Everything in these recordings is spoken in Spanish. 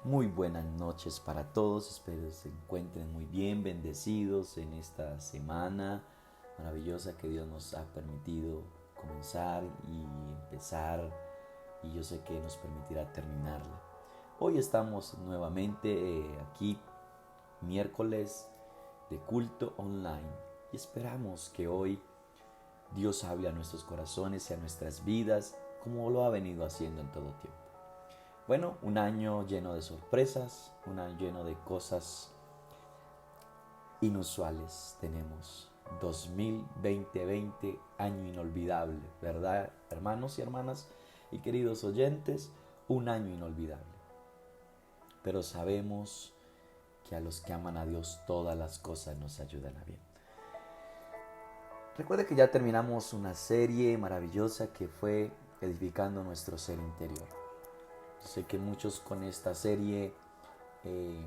Muy buenas noches para todos, espero se encuentren muy bien, bendecidos en esta semana maravillosa que Dios nos ha permitido comenzar y empezar, y yo sé que nos permitirá terminarla. Hoy estamos nuevamente aquí, miércoles de culto online, y esperamos que hoy Dios hable a nuestros corazones y a nuestras vidas como lo ha venido haciendo en todo tiempo. Bueno, un año lleno de sorpresas, un año lleno de cosas inusuales tenemos. 2020, año inolvidable, ¿verdad, hermanos y hermanas y queridos oyentes? Un año inolvidable. Pero sabemos que a los que aman a Dios todas las cosas nos ayudan a bien. Recuerde que ya terminamos una serie maravillosa que fue edificando nuestro ser interior. Sé que muchos con esta serie eh,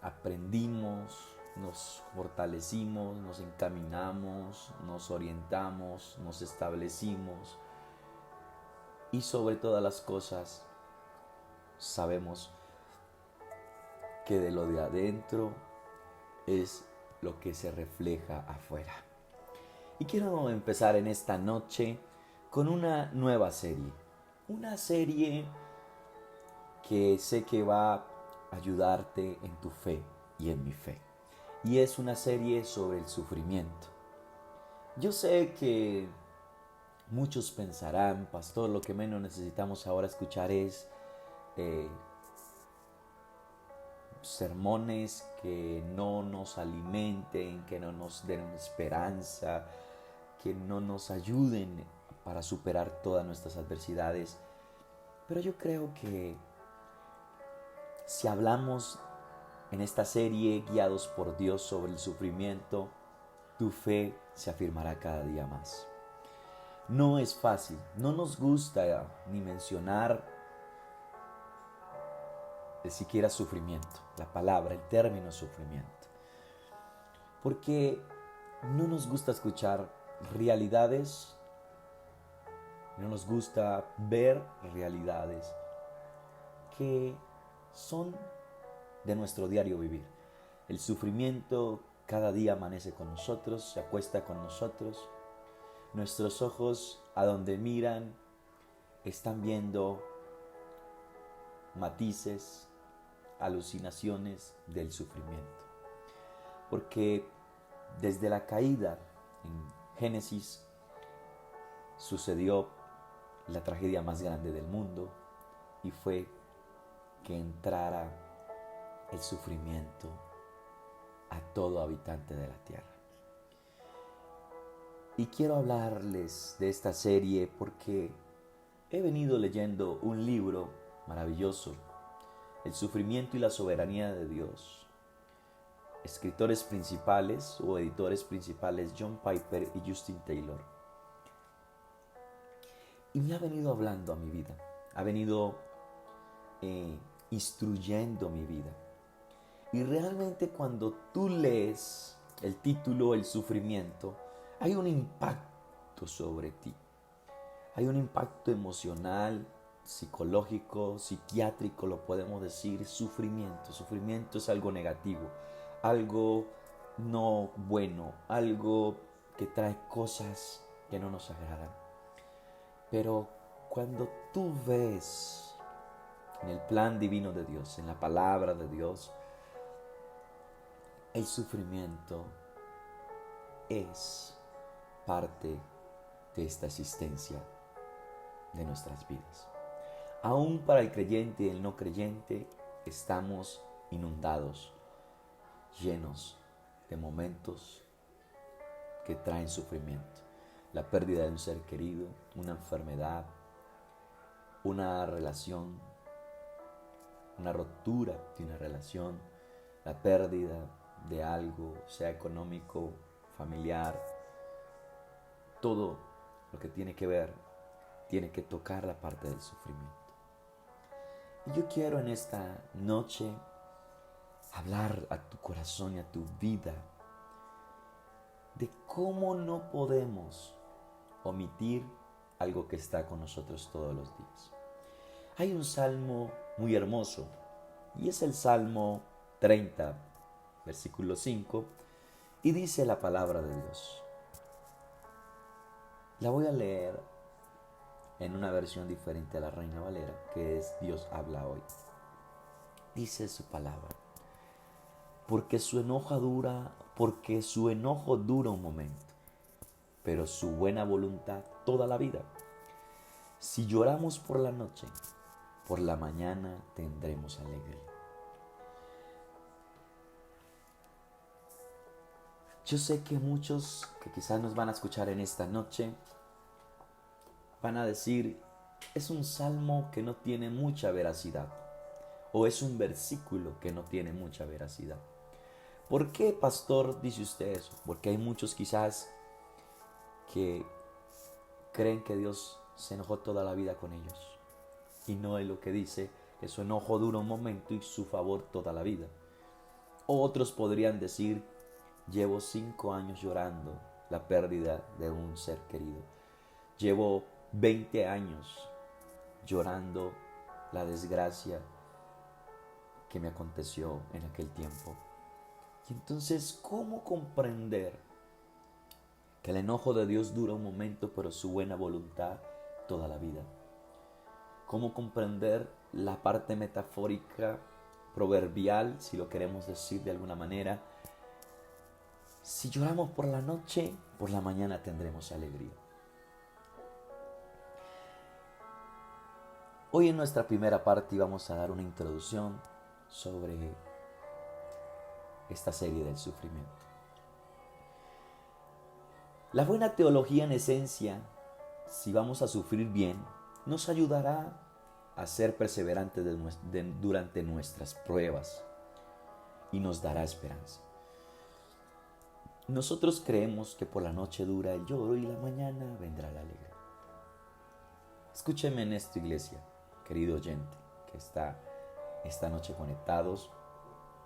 aprendimos, nos fortalecimos, nos encaminamos, nos orientamos, nos establecimos y sobre todas las cosas sabemos que de lo de adentro es lo que se refleja afuera. Y quiero empezar en esta noche con una nueva serie. Una serie que sé que va a ayudarte en tu fe y en mi fe. Y es una serie sobre el sufrimiento. Yo sé que muchos pensarán, pastor, lo que menos necesitamos ahora escuchar es eh, sermones que no nos alimenten, que no nos den esperanza, que no nos ayuden para superar todas nuestras adversidades. Pero yo creo que si hablamos en esta serie, guiados por Dios sobre el sufrimiento, tu fe se afirmará cada día más. No es fácil, no nos gusta ni mencionar siquiera sufrimiento, la palabra, el término sufrimiento, porque no nos gusta escuchar realidades, no nos gusta ver realidades que son de nuestro diario vivir. El sufrimiento cada día amanece con nosotros, se acuesta con nosotros. Nuestros ojos a donde miran están viendo matices, alucinaciones del sufrimiento. Porque desde la caída en Génesis sucedió la tragedia más grande del mundo y fue que entrara el sufrimiento a todo habitante de la tierra. Y quiero hablarles de esta serie porque he venido leyendo un libro maravilloso, El sufrimiento y la soberanía de Dios. Escritores principales o editores principales John Piper y Justin Taylor. Y me ha venido hablando a mi vida, ha venido eh, instruyendo mi vida. Y realmente cuando tú lees el título El sufrimiento, hay un impacto sobre ti. Hay un impacto emocional, psicológico, psiquiátrico, lo podemos decir, sufrimiento. Sufrimiento es algo negativo, algo no bueno, algo que trae cosas que no nos agradan. Pero cuando tú ves en el plan divino de Dios, en la palabra de Dios, el sufrimiento es parte de esta existencia de nuestras vidas. Aún para el creyente y el no creyente estamos inundados, llenos de momentos que traen sufrimiento. La pérdida de un ser querido, una enfermedad, una relación, una ruptura de una relación, la pérdida de algo, sea económico, familiar, todo lo que tiene que ver, tiene que tocar la parte del sufrimiento. Y yo quiero en esta noche hablar a tu corazón y a tu vida de cómo no podemos omitir algo que está con nosotros todos los días. Hay un salmo muy hermoso y es el Salmo 30, versículo 5, y dice la palabra de Dios. La voy a leer en una versión diferente a la Reina Valera, que es Dios habla hoy. Dice su palabra: porque su enojo dura un momento, pero su buena voluntad toda la vida. Si lloramos por la noche, por la mañana tendremos alegría. Yo sé que muchos que quizás nos van a escuchar en esta noche van a decir: es un salmo que no tiene mucha veracidad, o es un versículo que no tiene mucha veracidad. ¿Por qué, pastor, dice usted eso? Porque hay muchos quizás que creen que Dios se enojó toda la vida con ellos, y no es lo que dice, que su enojo dura un momento y su favor toda la vida. O otros podrían decir: llevo 5 años llorando la pérdida de un ser querido. Llevo 20 años llorando la desgracia que me aconteció en aquel tiempo. Y entonces, ¿cómo comprender que el enojo de Dios dura un momento, pero su buena voluntad toda la vida? ¿Cómo comprender la parte metafórica, proverbial, si lo queremos decir de alguna manera? Si lloramos por la noche, por la mañana tendremos alegría. Hoy en nuestra primera parte vamos a dar una introducción sobre esta serie del sufrimiento. La buena teología, en esencia, si vamos a sufrir bien, nos ayudará a ser perseverantes durante nuestras pruebas y nos dará esperanza. Nosotros creemos que por la noche dura el lloro y la mañana vendrá la alegría. Escúcheme en esto, iglesia, querido oyente, que está esta noche conectados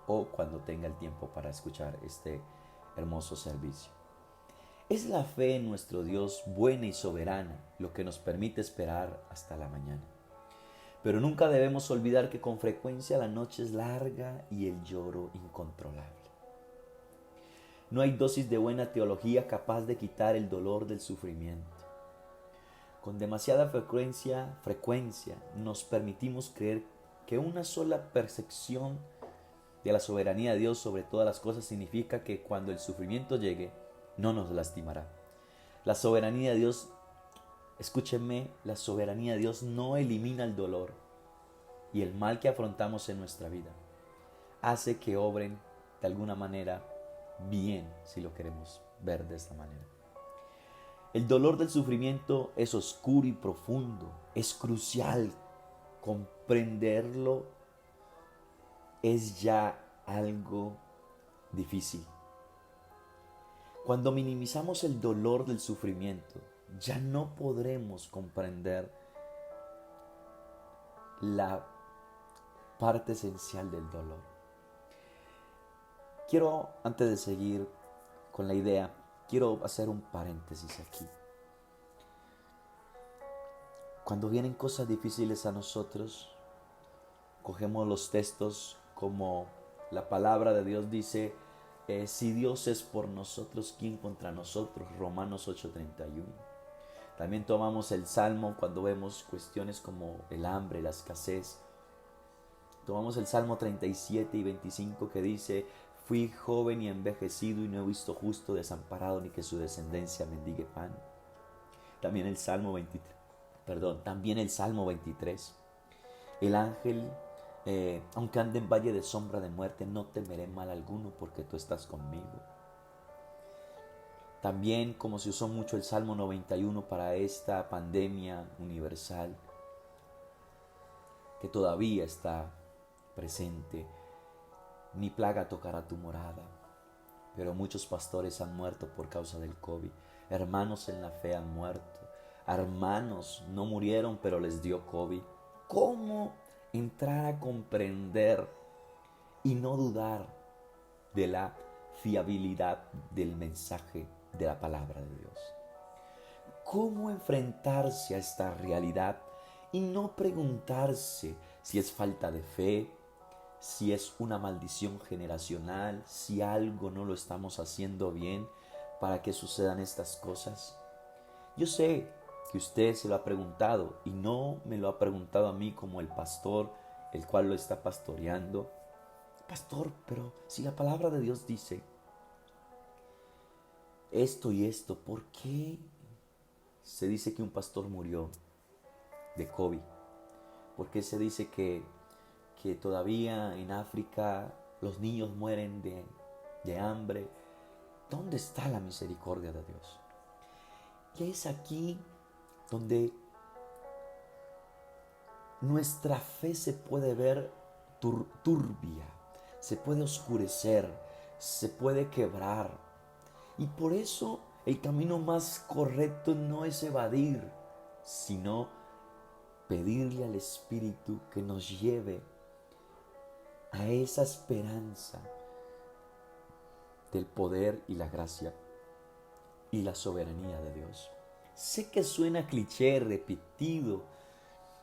o cuando tenga el tiempo para escuchar este hermoso servicio. Es la fe en nuestro Dios buena y soberana lo que nos permite esperar hasta la mañana. Pero nunca debemos olvidar que con frecuencia la noche es larga y el lloro incontrolable. No hay dosis de buena teología capaz de quitar el dolor del sufrimiento. Con demasiada frecuencia nos permitimos creer que una sola percepción de la soberanía de Dios sobre todas las cosas significa que cuando el sufrimiento llegue, no nos lastimará. La soberanía de Dios, escúchenme, la soberanía de Dios no elimina el dolor y el mal que afrontamos en nuestra vida. Hace que obren de alguna manera bien, si lo queremos ver de esta manera. El dolor del sufrimiento es oscuro y profundo. Es crucial comprenderlo. Es ya algo difícil. Cuando minimizamos el dolor del sufrimiento, ya no podremos comprender la parte esencial del dolor. Quiero, antes de seguir con la idea, quiero hacer un paréntesis aquí. Cuando vienen cosas difíciles a nosotros, cogemos los textos como la palabra de Dios dice: si Dios es por nosotros, ¿quién contra nosotros? Romanos 8:31. También tomamos el Salmo cuando vemos cuestiones como el hambre, la escasez. Tomamos el Salmo 37 y 25 que dice: fui joven y envejecido y no he visto justo desamparado ni que su descendencia mendigue pan. También el Salmo 23. El ángel, aunque ande en valle de sombra de muerte, no temeré mal alguno porque tú estás conmigo. También, como se usó mucho el Salmo 91 para esta pandemia universal, que todavía está presente: ni plaga tocará tu morada. Pero muchos pastores han muerto por causa del COVID. Hermanos en la fe han muerto. Hermanos no murieron, pero les dio COVID. ¿Cómo entrar a comprender y no dudar de la fiabilidad del mensaje de la palabra de Dios? ¿Cómo enfrentarse a esta realidad y no preguntarse si es falta de fe, si es una maldición generacional, si algo no lo estamos haciendo bien para que sucedan estas cosas. Yo sé que usted se lo ha preguntado y no me lo ha preguntado a mí como el pastor, el cual lo está pastoreando. Pastor, pero si la palabra de Dios dice esto y esto, ¿por qué se dice que un pastor murió de COVID? ¿Por qué se dice que todavía en África los niños mueren de hambre? ¿Dónde está la misericordia de Dios? Y es aquí donde nuestra fe se puede ver turbia, se puede oscurecer, se puede quebrar. Y por eso el camino más correcto no es evadir, sino pedirle al Espíritu que nos lleve a esa esperanza del poder y la gracia y la soberanía de Dios. Sé que suena cliché, repetido,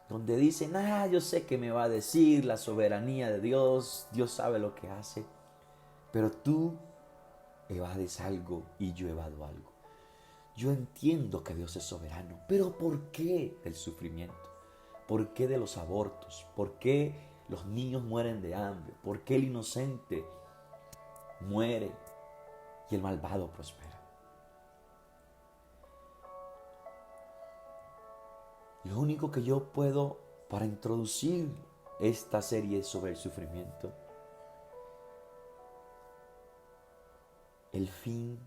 donde dicen, yo sé que me va a decir la soberanía de Dios, Dios sabe lo que hace, pero tú evades algo y yo evado algo. Yo entiendo que Dios es soberano, pero ¿por qué del sufrimiento? ¿Por qué de los abortos? ¿Por qué los niños mueren de hambre? ¿Por qué el inocente muere y el malvado prospera? Lo único que yo puedo para introducir esta serie sobre el sufrimiento, el fin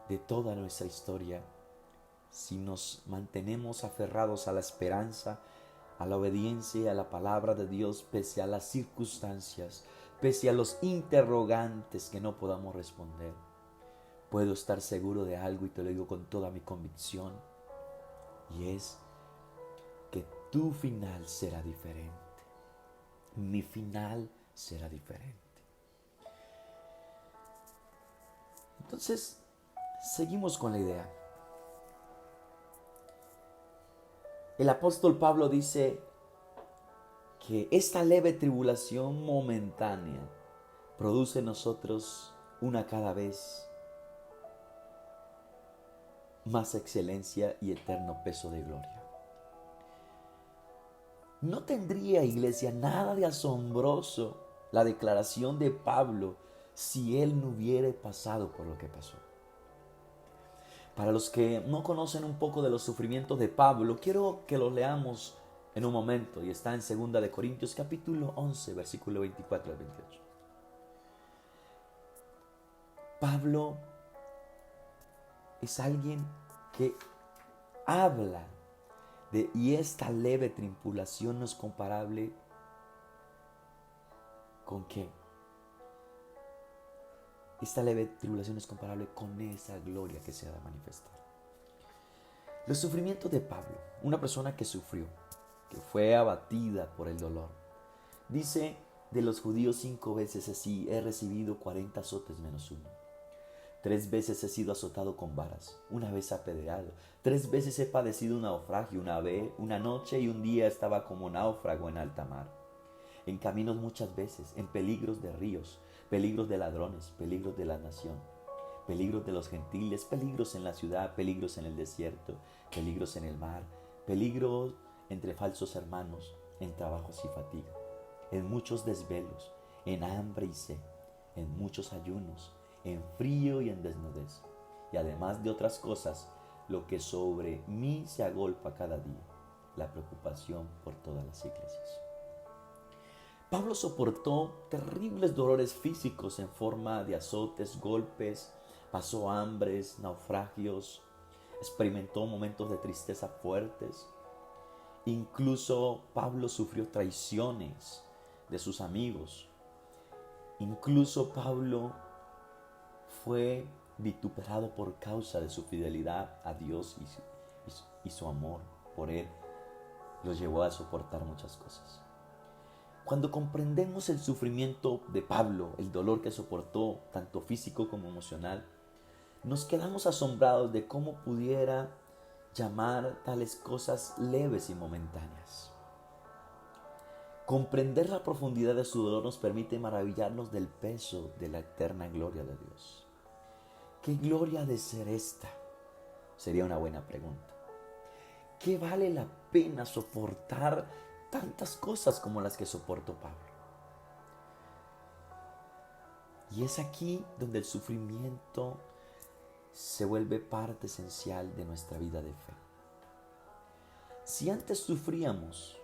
de toda nuestra historia, si nos mantenemos aferrados a la esperanza, a la obediencia y a la palabra de Dios, pese a las circunstancias, pese a los interrogantes que no podamos responder, puedo estar seguro de algo y te lo digo con toda mi convicción, y es que tu final será diferente. Mi final será diferente. Entonces, seguimos con la idea. El apóstol Pablo dice que esta leve tribulación momentánea produce en nosotros una cada vez más excelencia y eterno peso de gloria. No tendría, iglesia, nada de asombroso la declaración de Pablo si él no hubiera pasado por lo que pasó. Para los que no conocen un poco de los sufrimientos de Pablo, quiero que los leamos en un momento, y está en 2 de Corintios capítulo 11, versículo 24 al 28. Pablo es alguien que habla y esta leve tribulación no es comparable ¿con qué? Esta leve tribulación es comparable con esa gloria que se ha de manifestar. Los sufrimientos de Pablo, una persona que sufrió, que fue abatida por el dolor. Dice de los judíos 5 veces así: he recibido 40 azotes menos uno. 3 veces he sido azotado con varas, una vez apedreado. 3 veces he padecido un naufragio, una noche y un día estaba como náufrago en alta mar. En caminos muchas veces, en peligros de ríos, peligros de ladrones, peligros de la nación, peligros de los gentiles, peligros en la ciudad, peligros en el desierto, peligros en el mar, peligros entre falsos hermanos, en trabajos y fatiga, en muchos desvelos, en hambre y sed, en muchos ayunos, en frío y en desnudez, y además de otras cosas, lo que sobre mí se agolpa cada día, la preocupación por todas las iglesias. Pablo soportó terribles dolores físicos en forma de azotes, golpes, pasó hambres, naufragios, experimentó momentos de tristeza fuertes. Incluso Pablo sufrió traiciones de sus amigos. Incluso Pablo fue vituperado por causa de su fidelidad a Dios y su amor por Él. Los llevó a soportar muchas cosas. Cuando comprendemos el sufrimiento de Pablo, el dolor que soportó, tanto físico como emocional, nos quedamos asombrados de cómo pudiera llamar tales cosas leves y momentáneas. Comprender la profundidad de su dolor nos permite maravillarnos del peso de la eterna gloria de Dios. ¿Qué gloria ha de ser esta? Sería una buena pregunta. ¿Qué vale la pena soportar tantas cosas como las que soportó Pablo? Y es aquí donde el sufrimiento se vuelve parte esencial de nuestra vida de fe. Si antes sufríamos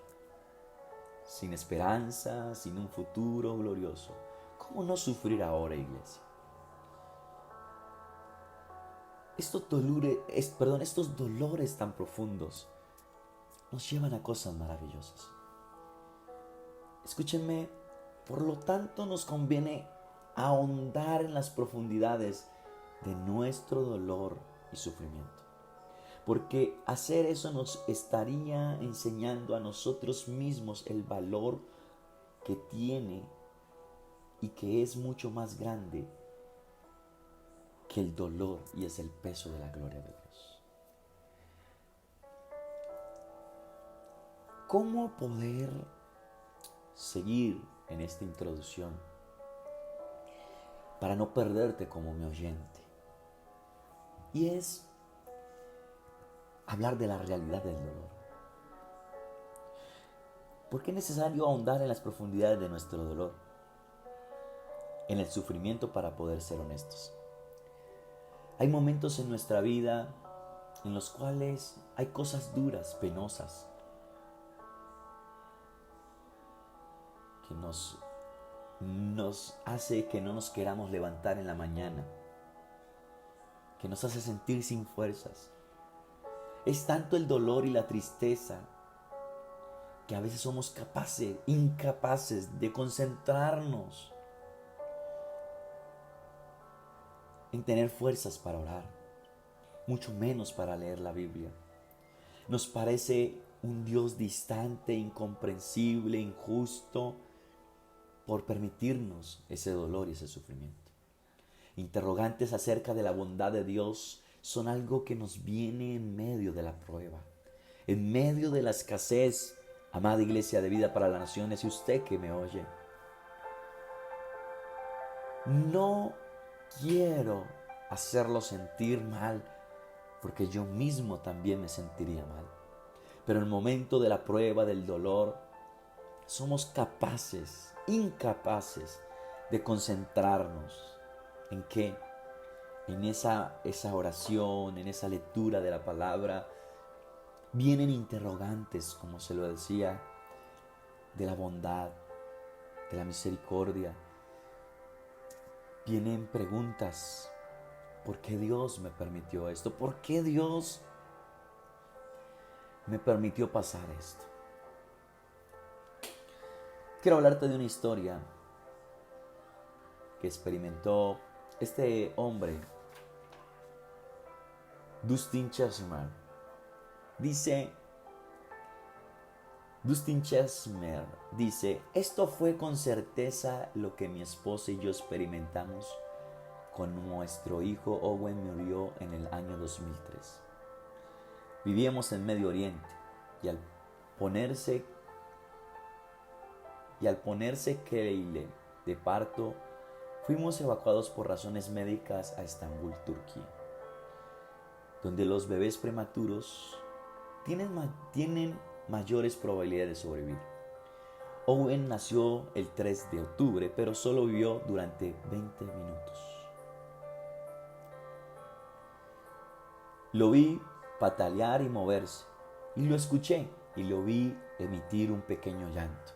sin esperanza, sin un futuro glorioso, ¿cómo no sufrir ahora, iglesia? Estos dolores tan profundos nos llevan a cosas maravillosas. Escúchenme, por lo tanto nos conviene ahondar en las profundidades de nuestro dolor y sufrimiento. Porque hacer eso nos estaría enseñando a nosotros mismos el valor que tiene y que es mucho más grande que el dolor, y es el peso de la gloria de Dios. ¿Cómo poder seguir en esta introducción para no perderte como mi oyente? Y es hablar de la realidad del dolor. ¿Por qué es necesario ahondar en las profundidades de nuestro dolor? En el sufrimiento, para poder ser honestos. Hay momentos en nuestra vida en los cuales hay cosas duras, penosas, que nos hace que no nos queramos levantar en la mañana, que nos hace sentir sin fuerzas. Es tanto el dolor y la tristeza que a veces somos incapaces de concentrarnos en tener fuerzas para orar, mucho menos para leer la Biblia. Nos parece un Dios distante, incomprensible, injusto, por permitirnos ese dolor y ese sufrimiento. Interrogantes acerca de la bondad de Dios son algo que nos viene en medio de la prueba, en medio de la escasez. Amada Iglesia de Vida para las Naciones, y usted que me oye, no quiero hacerlo sentir mal, porque yo mismo también me sentiría mal. Pero en el momento de la prueba, del dolor, somos incapaces de concentrarnos. ¿En qué? En esa oración, en esa lectura de la palabra. Vienen interrogantes, como se lo decía, de la bondad, de la misericordia. Vienen preguntas. ¿Por qué Dios me permitió esto? ¿Por qué Dios me permitió pasar esto? Quiero hablarte de una historia que experimentó este hombre, Dustin Chesmer. Dustin Chesmer dice: esto fue con certeza lo que mi esposa y yo experimentamos cuando nuestro hijo Owen murió en el año 2003. Vivíamos en Medio Oriente y al ponerse Keile de parto, fuimos evacuados por razones médicas a Estambul, Turquía, donde los bebés prematuros tienen mayores probabilidades de sobrevivir. Owen nació el 3 de octubre, pero solo vivió durante 20 minutos. Lo vi patalear y moverse, y lo escuché, y lo vi emitir un pequeño llanto.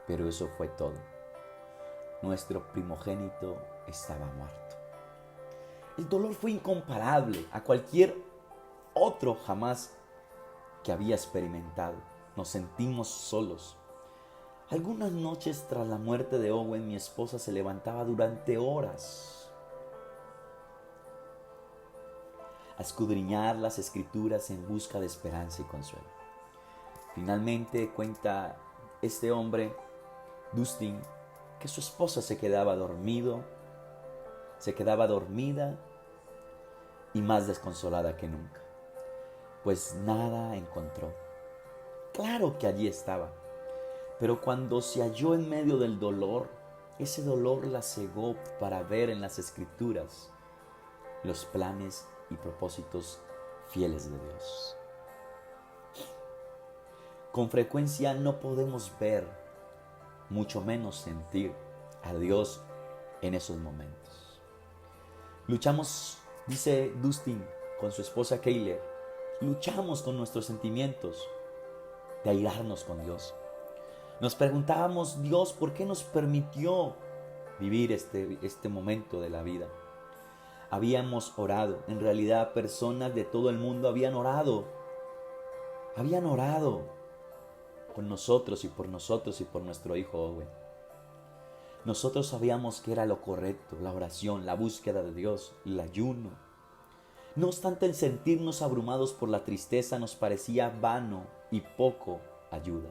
Pero eso fue todo. Nuestro primogénito estaba muerto. El dolor fue incomparable a cualquier otro jamás que había experimentado. Nos sentimos solos. Algunas noches tras la muerte de Owen, mi esposa se levantaba durante horas a escudriñar las escrituras en busca de esperanza y consuelo. Finalmente cuenta este hombre, Dustin, que su esposa se quedaba dormida y más desconsolada que nunca, pues nada encontró. Claro que allí estaba, Pero cuando se halló en medio del dolor, ese dolor la cegó para ver en las Escrituras los planes y propósitos fieles de Dios. Con frecuencia no podemos ver, mucho menos sentir a Dios en esos momentos. Luchamos, dice Dustin con su esposa Kayler, luchamos con nuestros sentimientos de airarnos con Dios. Nos preguntábamos, Dios, ¿por qué nos permitió vivir este momento de la vida? Habíamos orado, en realidad personas de todo el mundo habían orado con nosotros y por nuestro hijo Owen. Nosotros sabíamos que era lo correcto, la oración, la búsqueda de Dios, el ayuno. No obstante, el sentirnos abrumados por la tristeza nos parecía vano y poca ayuda.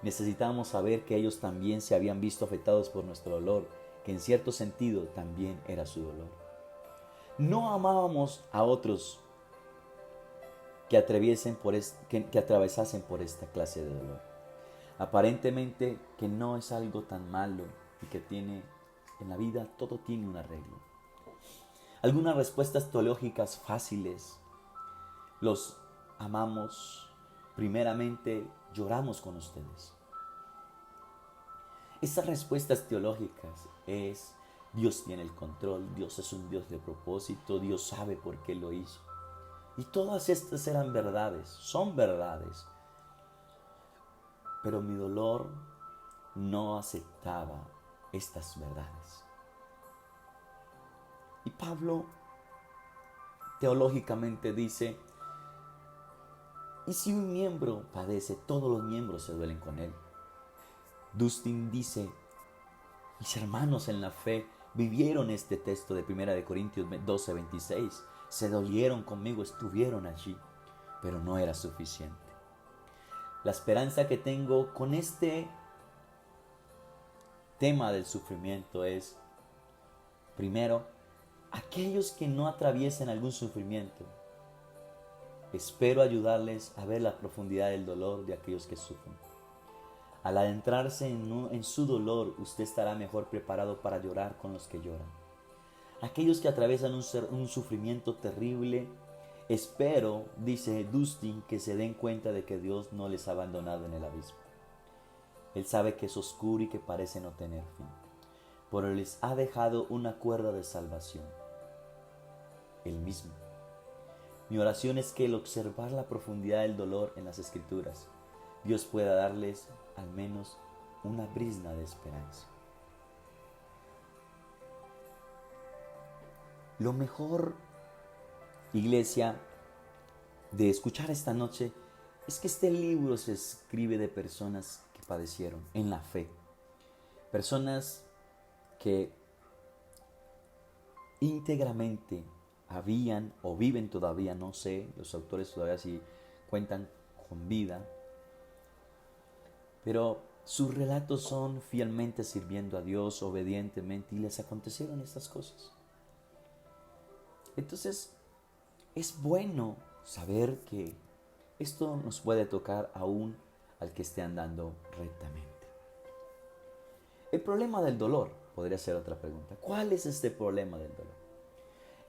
Necesitábamos saber que ellos también se habían visto afectados por nuestro dolor, que en cierto sentido también era su dolor. No amábamos a otros que atravesasen por esta clase de dolor. Aparentemente que no es algo tan malo y que en la vida todo tiene un arreglo. Algunas respuestas teológicas fáciles. Los amamos. Primeramente, lloramos con ustedes. Estas respuestas teológicas es: Dios tiene el control, Dios es un Dios de propósito, Dios sabe por qué lo hizo. Y todas estas eran verdades, son verdades. Pero mi dolor no aceptaba estas verdades. Y Pablo teológicamente dice: ¿y si un miembro padece, todos los miembros se duelen con él? Dustin dice: mis hermanos en la fe vivieron este texto de 1 Corintios 12:26. Se dolieron conmigo, estuvieron allí, pero no era suficiente. La esperanza que tengo con este tema del sufrimiento es, primero, aquellos que no atraviesen algún sufrimiento, espero ayudarles a ver la profundidad del dolor de aquellos que sufren. Al adentrarse en su dolor, usted estará mejor preparado para llorar con los que lloran. Aquellos que atraviesan un sufrimiento terrible, espero, dice Dustin, que se den cuenta de que Dios no les ha abandonado en el abismo. Él sabe que es oscuro y que parece no tener fin, pero les ha dejado una cuerda de salvación, Él mismo. Mi oración es que al observar la profundidad del dolor en las Escrituras, Dios pueda darles al menos una brizna de esperanza. Lo mejor, iglesia, de escuchar esta noche es que este libro se escribe de personas que padecieron en la fe. Personas que íntegramente habían o viven todavía, no sé, los autores todavía sí cuentan con vida, pero sus relatos son fielmente sirviendo a Dios, obedientemente, y les acontecieron estas cosas. Entonces, es bueno saber que esto nos puede tocar aún al que esté andando rectamente. El problema del dolor podría ser otra pregunta. ¿Cuál es este problema del dolor?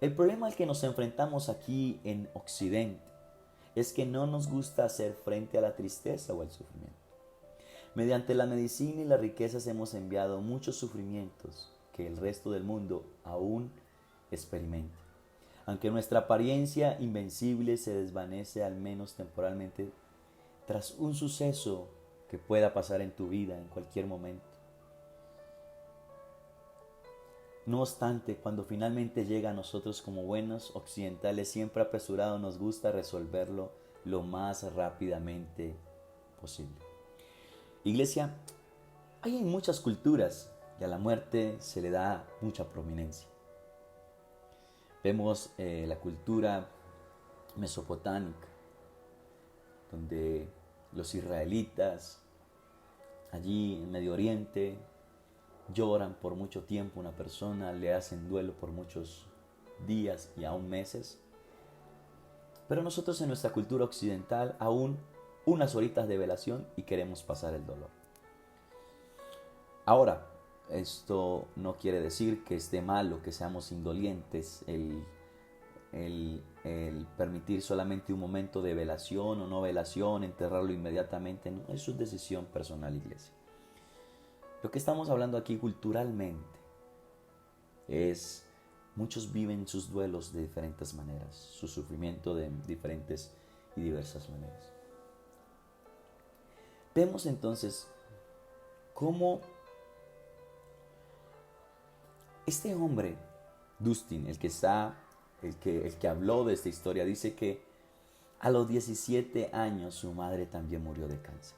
El problema al que nos enfrentamos aquí en Occidente es que no nos gusta hacer frente a la tristeza o al sufrimiento. Mediante la medicina y las riquezas hemos enviado muchos sufrimientos que el resto del mundo aún experimenta. Aunque nuestra apariencia invencible se desvanece al menos temporalmente tras un suceso que pueda pasar en tu vida en cualquier momento. No obstante, cuando finalmente llega a nosotros como buenos occidentales, siempre apresurados, nos gusta resolverlo lo más rápidamente posible. Iglesia, hay en muchas culturas y a la muerte se le da mucha prominencia. Vemos la cultura mesopotámica, donde los israelitas, allí en Medio Oriente, lloran por mucho tiempo a una persona, le hacen duelo por muchos días y aún meses. Pero nosotros en nuestra cultura occidental aún unas horitas de velación y queremos pasar el dolor. Ahora, esto no quiere decir que esté mal o que seamos indolientes el permitir solamente un momento de velación o no velación, enterrarlo inmediatamente. No, eso es decisión personal, iglesia. Lo que estamos hablando aquí culturalmente es, muchos viven sus duelos de diferentes maneras, su sufrimiento de diferentes y diversas maneras. Vemos entonces cómo este hombre, Dustin, el que habló de esta historia, dice que a los 17 años su madre también murió de cáncer.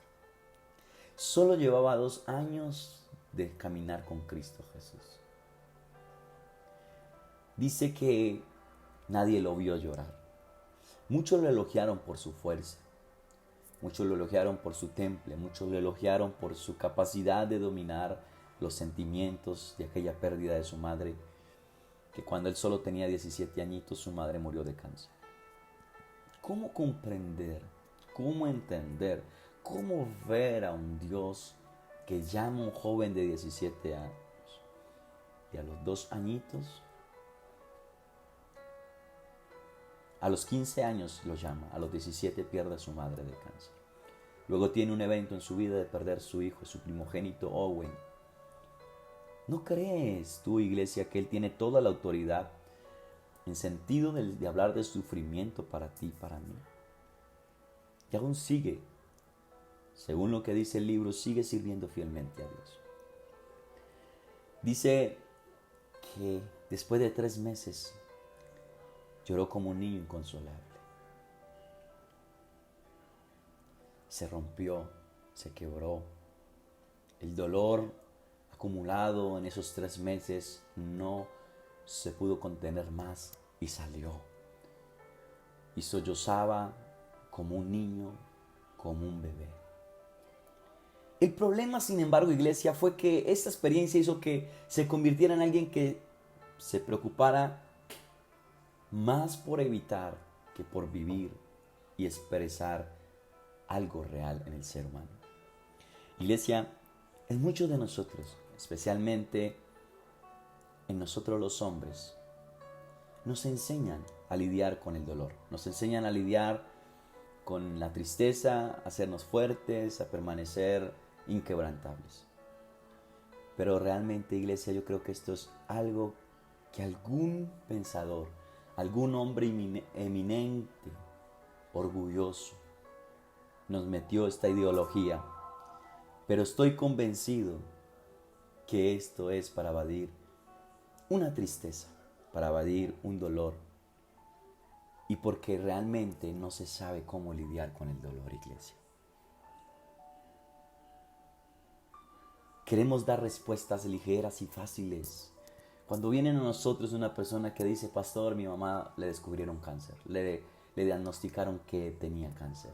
Solo llevaba 2 años de caminar con Cristo Jesús. Dice que nadie lo vio llorar. Muchos lo elogiaron por su fuerza, muchos lo elogiaron por su temple, muchos lo elogiaron por su capacidad de dominar los sentimientos de aquella pérdida de su madre, que cuando él solo tenía 17 añitos su madre murió de cáncer. ¿Cómo comprender, cómo entender, cómo ver a un Dios que llama a un joven de 17 años y a los 2 añitos, a los 15 años lo llama, a los 17 pierde a su madre de cáncer? Luego tiene un evento en su vida de perder su hijo, su primogénito Owen. ¿No crees tú, iglesia, que Él tiene toda la autoridad en sentido de hablar de sufrimiento para ti y para mí? Y aún sigue, según lo que dice el libro, sigue sirviendo fielmente a Dios. Dice que después de 3 meses lloró como un niño inconsolable. Se rompió, se quebró. El dolor acumulado en esos 3 meses no se pudo contener más y salió. Y sollozaba como un niño, como un bebé. El problema, sin embargo, iglesia, fue que esta experiencia hizo que se convirtiera en alguien que se preocupara más por evitar que por vivir y expresar algo real en el ser humano. Iglesia, en muchos de nosotros, especialmente en nosotros los hombres, nos enseñan a lidiar con el dolor, nos enseñan a lidiar con la tristeza, a hacernos fuertes, a permanecer inquebrantables. Pero realmente, iglesia, yo creo que esto es algo que algún pensador, algún hombre eminente, orgulloso, nos metió esta ideología. Pero estoy convencido que esto es para evadir una tristeza, para evadir un dolor, y porque realmente no se sabe cómo lidiar con el dolor, iglesia. Queremos dar respuestas ligeras y fáciles. Cuando vienen a nosotros una persona que dice, pastor, mi mamá le descubrieron cáncer, le diagnosticaron que tenía cáncer.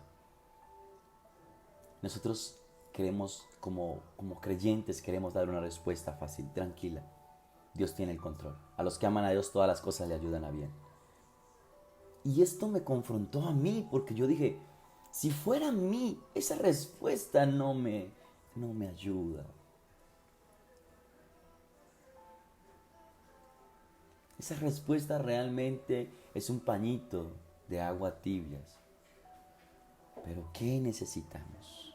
Nosotros queremos, como creyentes, queremos dar una respuesta fácil, tranquila. Dios tiene el control. A los que aman a Dios todas las cosas le ayudan a bien. Y esto me confrontó a mí porque yo dije, si fuera a mí, esa respuesta no me ayuda. Esa respuesta realmente es un pañito de agua tibias. Pero ¿qué necesitamos?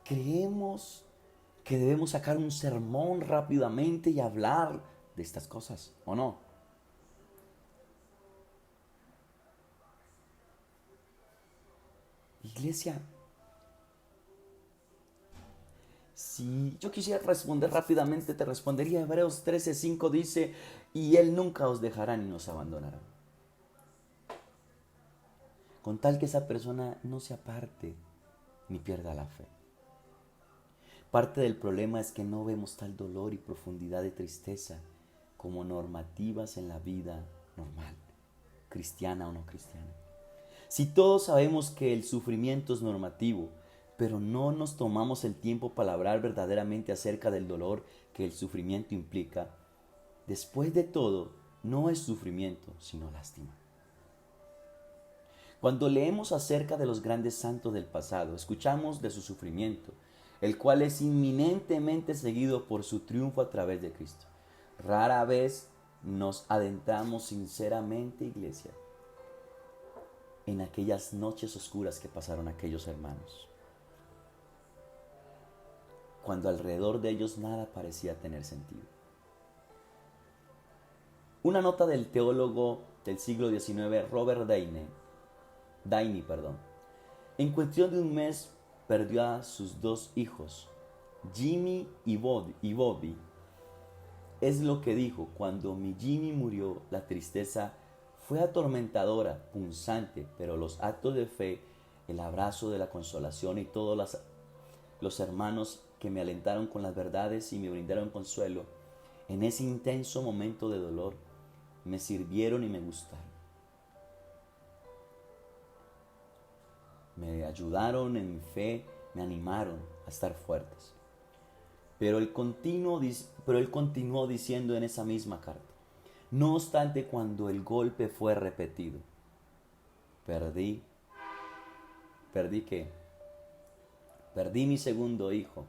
Creemos que debemos sacar un sermón rápidamente y hablar de estas cosas, ¿o no? Iglesia, si yo quisiera responder rápidamente, te respondería. Hebreos 13:5 dice, y Él nunca os dejará ni nos abandonará. Con tal que esa persona no se aparte ni pierda la fe. Parte del problema es que no vemos tal dolor y profundidad de tristeza como normativas en la vida normal, cristiana o no cristiana. Si todos sabemos que el sufrimiento es normativo, pero no nos tomamos el tiempo para hablar verdaderamente acerca del dolor que el sufrimiento implica, después de todo, no es sufrimiento, sino lástima. Cuando leemos acerca de los grandes santos del pasado, escuchamos de su sufrimiento, el cual es inminentemente seguido por su triunfo a través de Cristo. Rara vez nos adentramos sinceramente, iglesia, en aquellas noches oscuras que pasaron aquellos hermanos, cuando alrededor de ellos nada parecía tener sentido. Una nota del teólogo del siglo XIX, Robert Dainey, en cuestión de un mes perdió a sus dos hijos, Jimmy y Bobby. Es lo que dijo: cuando mi Jimmy murió, la tristeza fue atormentadora, punzante, pero los actos de fe, el abrazo de la consolación y todos los hermanos que me alentaron con las verdades y me brindaron consuelo, en ese intenso momento de dolor, me sirvieron y me gustaron. Me ayudaron en mi fe, me animaron a estar fuertes. Pero él continuó diciendo en esa misma carta: no obstante, cuando el golpe fue repetido, ¿perdí qué? Perdí mi segundo hijo.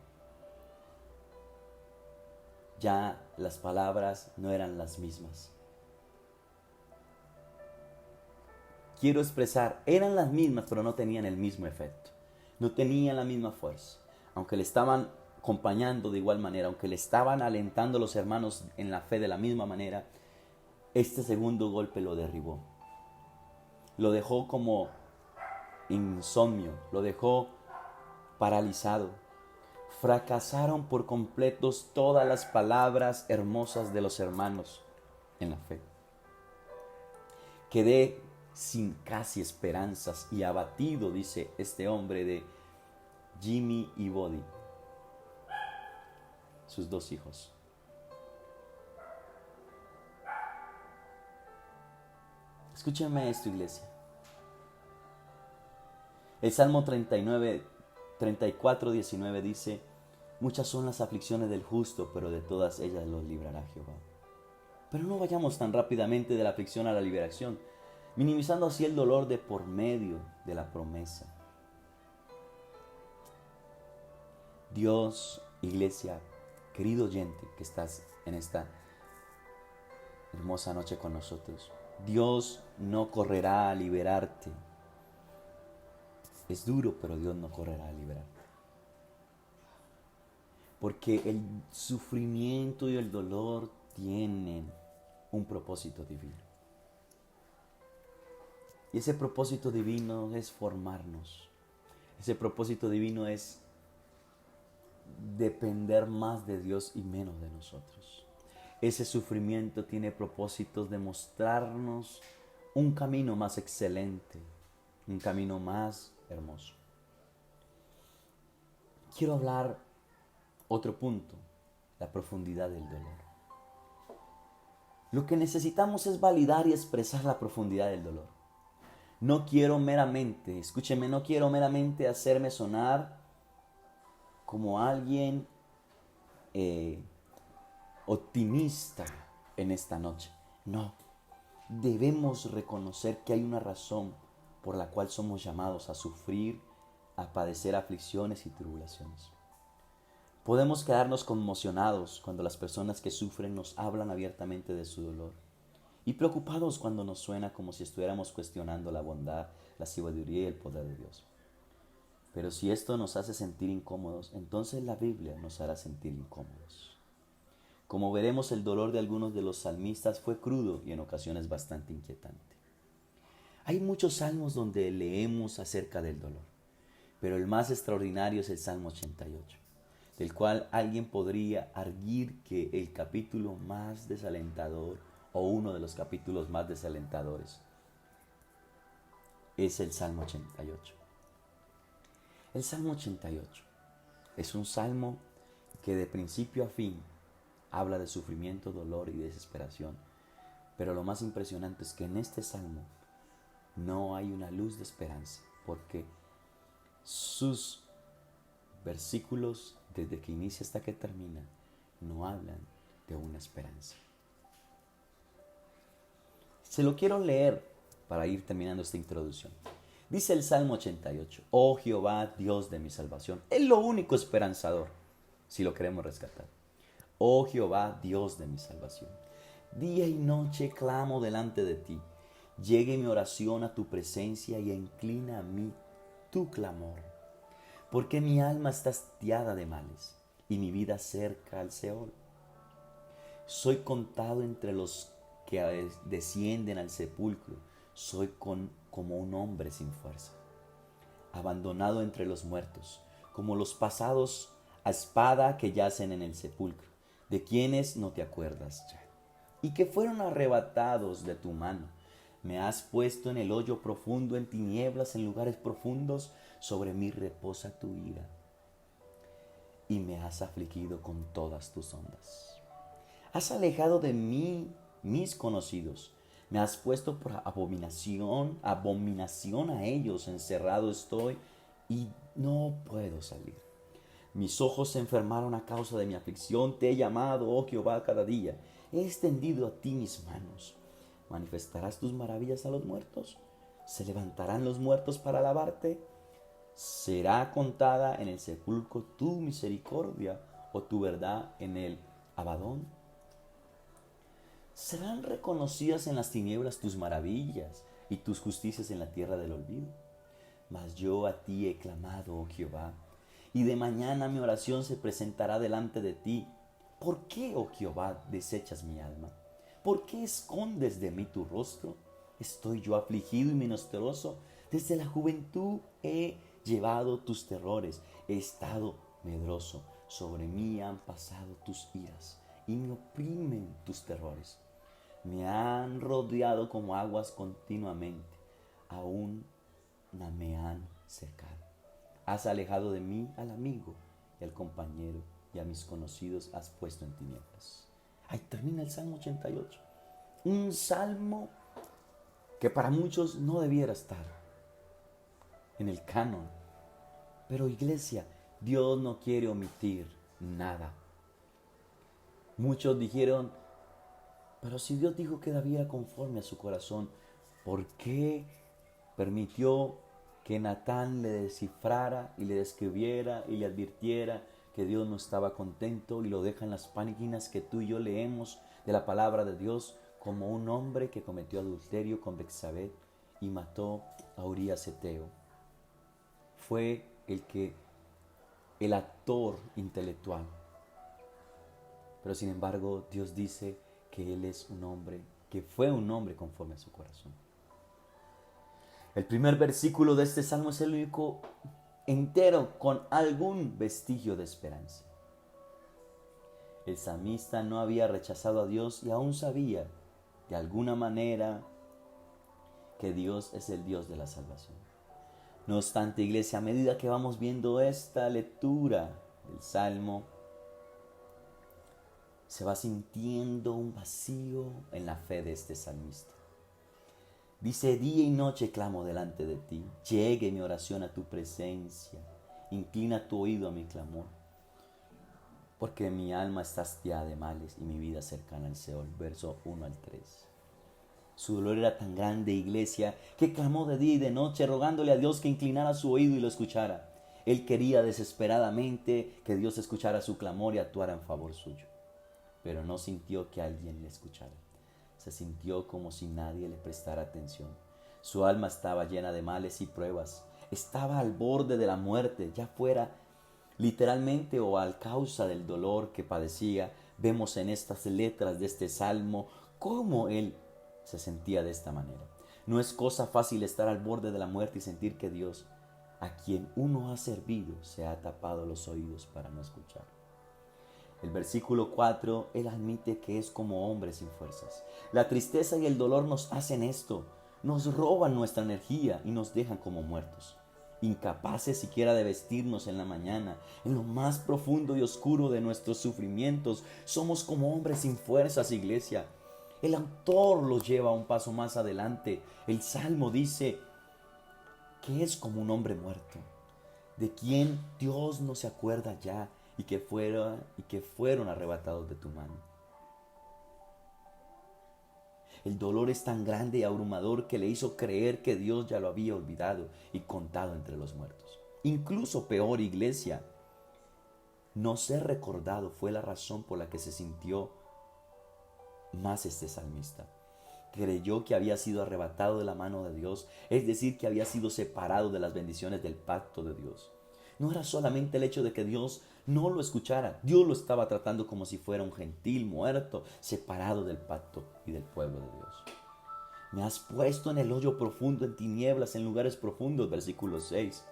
Ya las palabras no eran las mismas. Quiero expresar, eran las mismas, pero no tenían el mismo efecto. No tenían la misma fuerza. Aunque le estaban acompañando de igual manera, aunque le estaban alentando los hermanos en la fe de la misma manera, este segundo golpe lo derribó. Lo dejó como insomnio, lo dejó paralizado. Fracasaron por completos todas las palabras hermosas de los hermanos en la fe. Quedé sin casi esperanzas y abatido, dice este hombre de Jimmy y Bobby, sus dos hijos. Escúchenme esto, iglesia. El Salmo 34, 19 dice: muchas son las aflicciones del justo, pero de todas ellas los librará Jehová. Pero no vayamos tan rápidamente de la aflicción a la liberación, minimizando así el dolor de por medio de la promesa. Dios, iglesia, querido oyente que estás en esta hermosa noche con nosotros, Dios no correrá a liberarte. Es duro, pero Dios no correrá a liberarte. Porque el sufrimiento y el dolor tienen un propósito divino. Y ese propósito divino es formarnos. Ese propósito divino es depender más de Dios y menos de nosotros. Ese sufrimiento tiene propósitos de mostrarnos un camino más excelente, un camino más hermoso. Quiero hablar otro punto, la profundidad del dolor. Lo que necesitamos es validar y expresar la profundidad del dolor. No quiero meramente, escúcheme, no quiero meramente hacerme sonar como alguien optimista en esta noche. No, debemos reconocer que hay una razón por la cual somos llamados a sufrir, a padecer aflicciones y tribulaciones. Podemos quedarnos conmocionados cuando las personas que sufren nos hablan abiertamente de su dolor, y preocupados cuando nos suena como si estuviéramos cuestionando la bondad, la sabiduría y el poder de Dios. Pero si esto nos hace sentir incómodos, entonces la Biblia nos hará sentir incómodos. Como veremos, el dolor de algunos de los salmistas fue crudo y en ocasiones bastante inquietante. Hay muchos salmos donde leemos acerca del dolor, pero el más extraordinario es el Salmo 88, del cual alguien podría arguir que el capítulo más desalentador o uno de los capítulos más desalentadores es el Salmo 88. El Salmo 88 es un salmo que de principio a fin habla de sufrimiento, dolor y desesperación, pero lo más impresionante es que en este salmo no hay una luz de esperanza, porque sus versículos, desde que inicia hasta que termina, no hablan de una esperanza. Se lo quiero leer para ir terminando esta introducción. Dice el Salmo 88, oh Jehová, Dios de mi salvación. Es lo único esperanzador, si lo queremos rescatar. Oh Jehová, Dios de mi salvación. Día y noche clamo delante de ti. Llegue mi oración a tu presencia y inclina a mí tu clamor. Porque mi alma está hastiada de males y mi vida cerca al Seol. Soy contado entre los que descienden al sepulcro. Soy como un hombre sin fuerza, abandonado entre los muertos, como los pasados a espada que yacen en el sepulcro, de quienes no te acuerdas ya, y que fueron arrebatados de tu mano. Me has puesto en el hoyo profundo, en tinieblas, en lugares profundos, sobre mí reposa tu ira, y me has afligido con todas tus ondas. Has alejado de mí mis conocidos, me has puesto por abominación a ellos, encerrado estoy y no puedo salir. Mis ojos se enfermaron a causa de mi aflicción, te he llamado, oh Jehová, cada día. He extendido a ti mis manos. ¿Manifestarás tus maravillas a los muertos? ¿Se levantarán los muertos para alabarte? ¿Será contada en el sepulcro tu misericordia o tu verdad en el Abadón? ¿Serán reconocidas en las tinieblas tus maravillas y tus justicias en la tierra del olvido? Mas yo a ti he clamado, oh Jehová, y de mañana mi oración se presentará delante de ti. ¿Por qué, oh Jehová, desechas mi alma? ¿Por qué escondes de mí tu rostro? ¿Estoy yo afligido y menesteroso? Desde la juventud he llevado tus terrores, he estado medroso. Sobre mí han pasado tus iras y me oprimen tus terrores. Me han rodeado como aguas continuamente, aún no me han cercado. Has alejado de mí al amigo y al compañero, y a mis conocidos has puesto en tinieblas. Ahí termina el Salmo 88. Un salmo que para muchos no debiera estar en el canon. Pero iglesia, Dios no quiere omitir nada. Muchos dijeron, pero si Dios dijo que David era conforme a su corazón, ¿por qué permitió que Natán le descifrara y le describiera y le advirtiera que Dios no estaba contento y lo deja en las páginas que tú y yo leemos de la palabra de Dios como un hombre que cometió adulterio con Betsabé y mató a Urías Eteo? Fue el actor intelectual. Pero sin embargo, Dios dice que él es un hombre, que fue un hombre conforme a su corazón. El primer versículo de este salmo es el único entero con algún vestigio de esperanza. El salmista no había rechazado a Dios y aún sabía, de alguna manera, que Dios es el Dios de la salvación. No obstante, iglesia, a medida que vamos viendo esta lectura del salmo, se va sintiendo un vacío en la fe de este salmista. Dice, día y noche clamo delante de ti, llegue mi oración a tu presencia, inclina tu oído a mi clamor, porque mi alma está hastiada de males y mi vida cercana al Seol. Verso 1 al 3. Su dolor era tan grande, iglesia, que clamó de día y de noche, rogándole a Dios que inclinara su oído y lo escuchara. Él quería desesperadamente que Dios escuchara su clamor y actuara en favor suyo, pero no sintió que alguien le escuchara. Se sintió como si nadie le prestara atención. Su alma estaba llena de males y pruebas. Estaba al borde de la muerte, ya fuera literalmente o a causa del dolor que padecía. Vemos en estas letras de este salmo cómo él se sentía de esta manera. No es cosa fácil estar al borde de la muerte y sentir que Dios, a quien uno ha servido, se ha tapado los oídos para no escuchar. El versículo 4, él admite que es como hombre sin fuerzas. La tristeza y el dolor nos hacen esto, nos roban nuestra energía y nos dejan como muertos, incapaces siquiera de vestirnos en la mañana. En lo más profundo y oscuro de nuestros sufrimientos, somos como hombres sin fuerzas, iglesia. El autor lo lleva un paso más adelante. El Salmo dice que es como un hombre muerto, de quien Dios no se acuerda ya, y que fueron arrebatados de tu mano. El dolor es tan grande y abrumador que le hizo creer que Dios ya lo había olvidado y contado entre los muertos. Incluso peor, iglesia, no ser recordado fue la razón por la que se sintió más este salmista. Creyó que había sido arrebatado de la mano de Dios, es decir, que había sido separado de las bendiciones del pacto de Dios. No era solamente el hecho de que Dios no lo escuchara, Dios lo estaba tratando como si fuera un gentil muerto, separado del pacto y del pueblo de Dios. Me has puesto en el hoyo profundo, en tinieblas, en lugares profundos, versículo 6.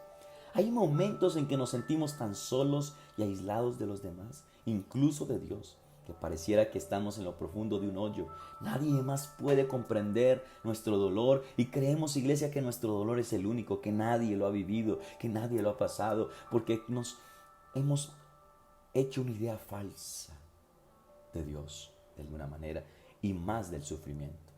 Hay momentos en que nos sentimos tan solos y aislados de los demás, incluso de Dios, que pareciera que estamos en lo profundo de un hoyo. Nadie más puede comprender nuestro dolor y creemos, iglesia, que nuestro dolor es el único, que nadie lo ha vivido, que nadie lo ha pasado, porque nos hemos hecho una idea falsa de Dios, de alguna manera, y más del sufrimiento.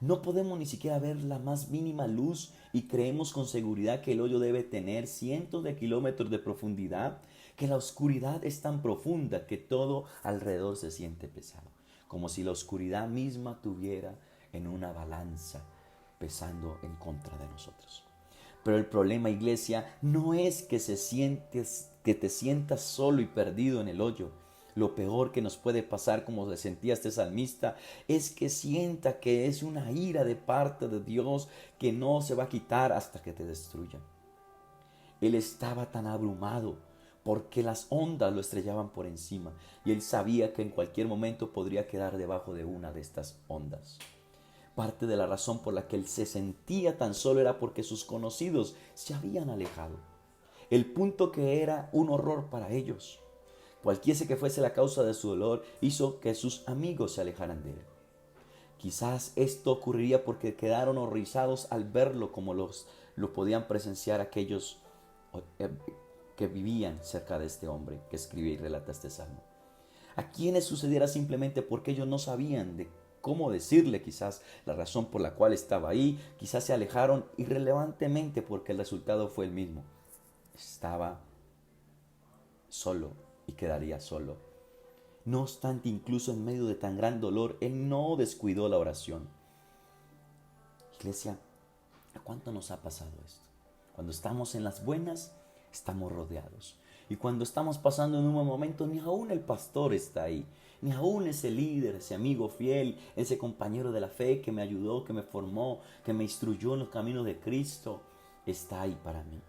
No podemos ni siquiera ver la más mínima luz y creemos con seguridad que el hoyo debe tener cientos de kilómetros de profundidad, que la oscuridad es tan profunda que todo alrededor se siente pesado, como si la oscuridad misma tuviera en una balanza pesando en contra de nosotros. Pero el problema, iglesia, no es que te sientas solo y perdido en el hoyo. Lo peor que nos puede pasar, como se sentía este salmista, es que sienta que es una ira de parte de Dios que no se va a quitar hasta que te destruya. Él estaba tan abrumado porque las ondas lo estrellaban por encima y él sabía que en cualquier momento podría quedar debajo de una de estas ondas. Parte de la razón por la que él se sentía tan solo era porque sus conocidos se habían alejado. El punto que era un horror para ellos, cualquiera que fuese la causa de su dolor, hizo que sus amigos se alejaran de él. Quizás esto ocurriría porque quedaron horrorizados al verlo como lo podían presenciar aquellos que vivían cerca de este hombre que escribe y relata este salmo. A quienes sucediera simplemente porque ellos no sabían de cómo decirle quizás la razón por la cual estaba ahí, quizás se alejaron irrelevantemente porque el resultado fue el mismo. Estaba solo y quedaría solo. No obstante, incluso en medio de tan gran dolor, él no descuidó la oración. Iglesia, ¿a cuánto nos ha pasado esto? Cuando estamos en las buenas, estamos rodeados. Y cuando estamos pasando en un buen momento, ni aún el pastor está ahí. Ni aún ese líder, ese amigo fiel, ese compañero de la fe que me ayudó, que me formó, que me instruyó en los caminos de Cristo, está ahí para mí.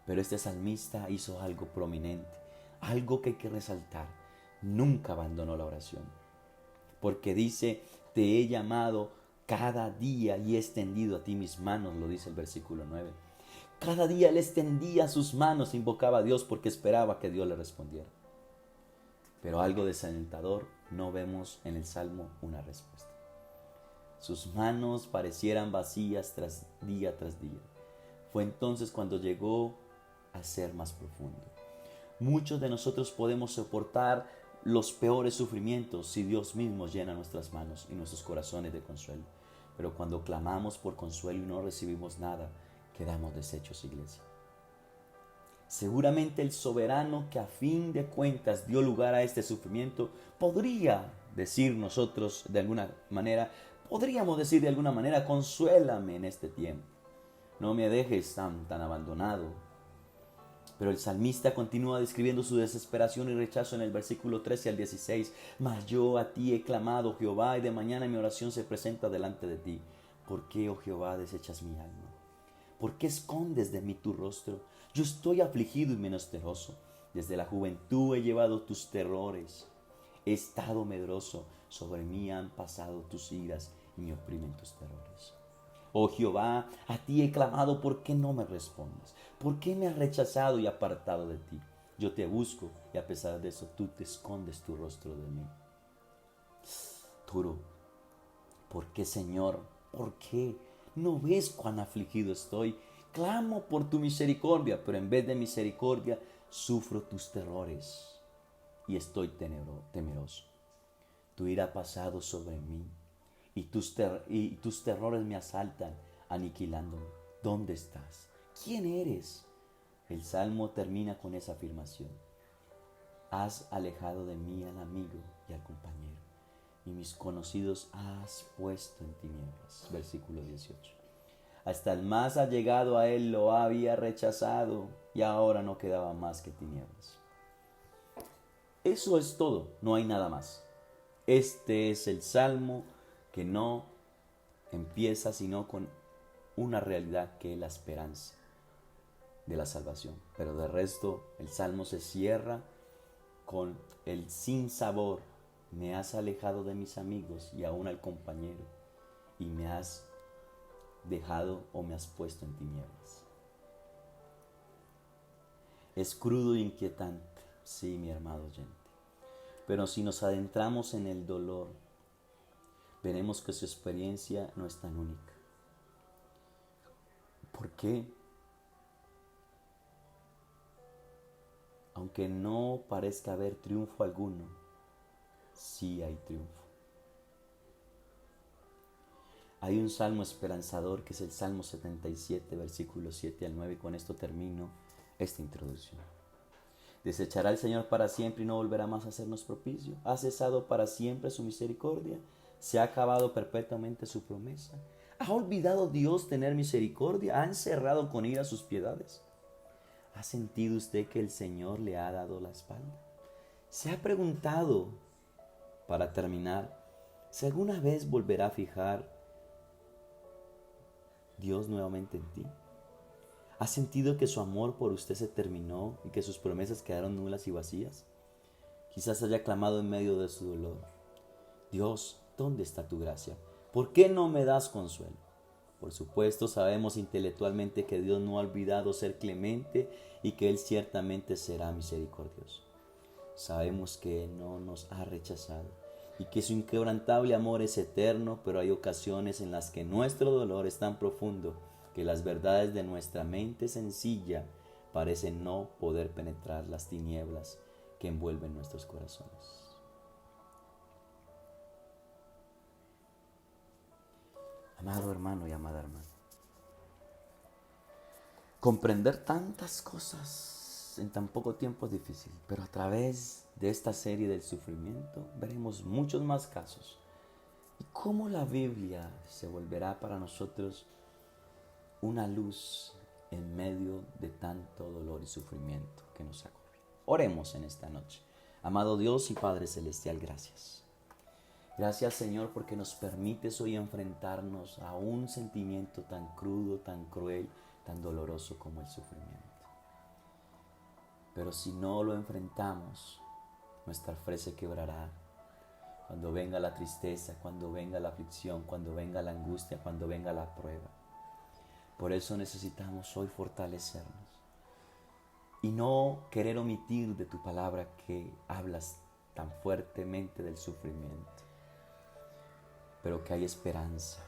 Pero este salmista hizo algo prominente, algo que hay que resaltar. Nunca abandonó la oración. Porque dice, te he llamado cada día y he extendido a ti mis manos, lo dice el versículo 9. Cada día él extendía sus manos, invocaba a Dios porque esperaba que Dios le respondiera. Pero algo desalentador, no vemos en el Salmo una respuesta. Sus manos parecieran vacías día tras día. Fue entonces cuando llegó a ser más profundo. Muchos de nosotros podemos soportar los peores sufrimientos si Dios mismo llena nuestras manos y nuestros corazones de consuelo. Pero cuando clamamos por consuelo y no recibimos nada, quedamos deshechos, iglesia. Seguramente el soberano que a fin de cuentas dio lugar a este sufrimiento podría decir nosotros de alguna manera, podríamos decir de alguna manera, consuélame en este tiempo. No me dejes tan abandonado. Pero el salmista continúa describiendo su desesperación y rechazo en el versículo 13 al 16. Mas yo a ti he clamado, Jehová, y de mañana mi oración se presenta delante de ti. ¿Por qué, oh Jehová, desechas mi alma? ¿Por qué escondes de mí tu rostro? Yo estoy afligido y menesteroso. Desde la juventud he llevado tus terrores. He estado medroso. Sobre mí han pasado tus iras y me oprimen tus terrores. Oh Jehová, a ti he clamado, ¿por qué no me respondes? ¿Por qué me has rechazado y apartado de ti? Yo te busco y a pesar de eso tú te escondes tu rostro de mí. Duro. ¿Por qué, Señor? ¿Por qué? ¿No ves cuán afligido estoy? Clamo por tu misericordia, pero en vez de misericordia sufro tus terrores y estoy temeroso. Tu ira ha pasado sobre mí y tus terrores me asaltan, aniquilándome. ¿Dónde estás? ¿Quién eres? El salmo termina con esa afirmación. Has alejado de mí al amigo y al compañero. y mis conocidos has puesto en tinieblas. Versículo 18. Hasta el más allegado a él lo había rechazado y ahora no quedaba más que tinieblas. Eso es todo, no hay nada más. Este es el salmo que no empieza sino con una realidad que es la esperanza de la salvación. Pero de resto el salmo se cierra con el sinsabor. Me has alejado de mis amigos y aún al compañero, y me has dejado o me has puesto en tinieblas. Es crudo e inquietante, sí, mi hermano oyente. Pero si nos adentramos en el dolor, veremos que su experiencia no es tan única. ¿Por qué? Aunque no parezca haber triunfo alguno, sí hay triunfo. Hay un salmo esperanzador que es el Salmo 77, versículos 7 al 9, y con esto termino esta introducción. ¿Desechará el Señor para siempre y no volverá más a hacernos propicio? ¿Ha cesado para siempre su misericordia? ¿Se ha acabado perpetuamente su promesa? ¿Ha olvidado Dios tener misericordia? ¿Ha encerrado con ira sus piedades? ¿Ha sentido usted que el Señor le ha dado la espalda? ¿Se ha preguntado, para terminar, si alguna vez volverá a fijar Dios nuevamente en ti? ¿Has sentido que su amor por usted se terminó y que sus promesas quedaron nulas y vacías? Quizás haya clamado en medio de su dolor: Dios, ¿dónde está tu gracia? ¿Por qué no me das consuelo? Por supuesto, sabemos intelectualmente que Dios no ha olvidado ser clemente y que Él ciertamente será misericordioso. Sabemos que Él no nos ha rechazado y que su inquebrantable amor es eterno, pero hay ocasiones en las que nuestro dolor es tan profundo que las verdades de nuestra mente sencilla parecen no poder penetrar las tinieblas que envuelven nuestros corazones. Amado hermano y amada hermana, comprender tantas cosas en tan poco tiempo es difícil, pero a través de esta serie del sufrimiento veremos muchos más casos y cómo la Biblia se volverá para nosotros una luz en medio de tanto dolor y sufrimiento que nos agobia. Oremos en esta noche. Amado Dios y Padre Celestial, gracias. Gracias, Señor, porque nos permites hoy enfrentarnos a un sentimiento tan crudo, tan cruel, tan doloroso como el sufrimiento. Pero si no lo enfrentamos, nuestra fe se quebrará. Cuando venga la tristeza, cuando venga la aflicción, cuando venga la angustia, cuando venga la prueba. Por eso necesitamos hoy fortalecernos y no querer omitir de tu palabra que hablas tan fuertemente del sufrimiento, pero que hay esperanza.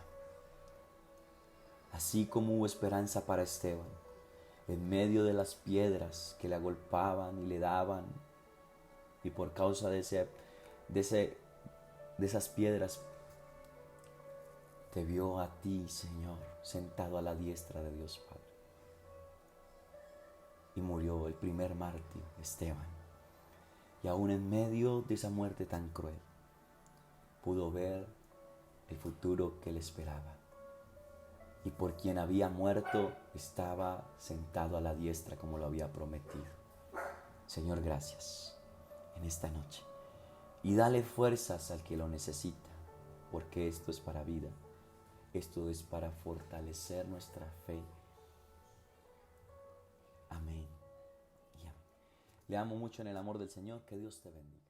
Así como hubo esperanza para Esteban, en medio de las piedras que le agolpaban y le daban, y por causa de esas piedras, te vio a ti, Señor, sentado a la diestra de Dios Padre. Y murió el primer mártir, Esteban. Y aún en medio de esa muerte tan cruel, pudo ver el futuro que le esperaba. Y por quien había muerto, estaba sentado a la diestra como lo había prometido. Señor, gracias en esta noche. Y dale fuerzas al que lo necesita, porque esto es para vida. Esto es para fortalecer nuestra fe. Amén y amén. Le amo mucho en el amor del Señor. Que Dios te bendiga.